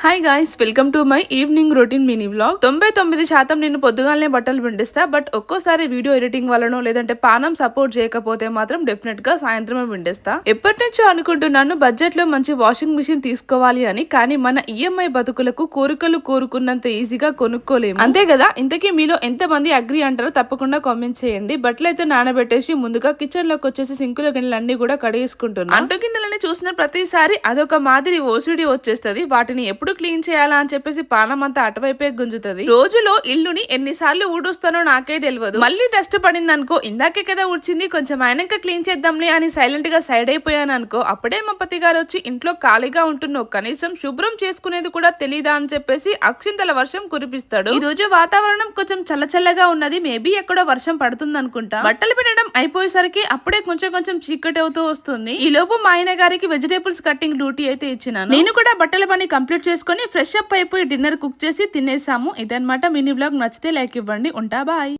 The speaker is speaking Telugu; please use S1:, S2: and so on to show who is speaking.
S1: Hi guys, welcome to my evening routine mini vlog. 99% నేను పొద్దుగాలనే బట్టలు పిండిస్తా. బట్ ఒక్కోసారి వీడియో ఎడిటింగ్ వలనో లేదంటే పానం సపోర్ట్ చేయకపోతే మాత్రం డెఫినెట్ గా సాయంత్రమే పిండిస్తా. ఎప్పటి నుంచో అనుకుంటున్నాను బడ్జెట్ లో మంచి వాషింగ్ మిషన్ తీసుకోవాలి అని. కానీ మన ఈఎంఐ బతుకులకు కోరికలు కోరుకున్నంత ఈజీగా కొనుక్కోలేము, అంతే కదా. ఇంతకీ మీలో ఎంత మంది అగ్రి అంటారో తప్పకుండా కామెంట్ చేయండి. బట్టలు అయితే నానబెట్టేసి ముందుగా కిచెన్ లోకి వచ్చేసి సింకుల గిన్నెలు అన్ని కూడా కడిగేసుకుంటున్నాను. అంటు గిన్నెలని చూసిన ప్రతిసారి అదొక మాదిరి ఓసిడి వచ్చేస్తుంది. వాటిని ఎప్పుడు క్లీన్ చేయాలా అని చెప్పేసి పానం అంతా అటువైపే గుంజుతుంది. రోజులో ఇల్లుని ఎన్నిసార్లు ఊడుస్తానో నాకే తెలియదు. మళ్ళీ డస్ట్ పడింది అనుకో, ఇందాకే కదా ఊడ్చింది, కొంచెం అయినాక క్లీన్ చేద్దాంలే అని సైలెంట్ గా సైడ్ అయిపోయాను అనుకో, అప్పుడే మా పతి గారు వచ్చి ఇంట్లో ఖాళీగా ఉంటున్నావు, కనీసం శుభ్రం చేసుకునేది కూడా తెలీదా అని చెప్పేసి అక్షింతల వర్షం కురిపిస్తాడు. ఈ రోజు వాతావరణం కొంచెం చల్లచల్లగా ఉన్నది. మేబీ ఎక్కడో వర్షం పడుతుంది అనుకుంటా. బట్టలు పెట్టడం అయిపోయేసరికి అప్పుడే కొంచెం కొంచెం చీకటి అవుతూ వస్తుంది. ఈ లోపు మా ఆయన గారికి వెజిటేబుల్స్ కట్టింగ్ డ్యూటీ అయితే ఇచ్చినాను. నేను కూడా బట్టల పని కంప్లీట్ చేసుకుని ఫ్రెష్ అప్ అయిపోయి డిన్నర్ కుక్ చేసి తినేసాము. ఇదన్నమాట మినీ బ్లాగ్. నచ్చితే లైక్ ఇవ్వండి. ఉంటా, బాయ్.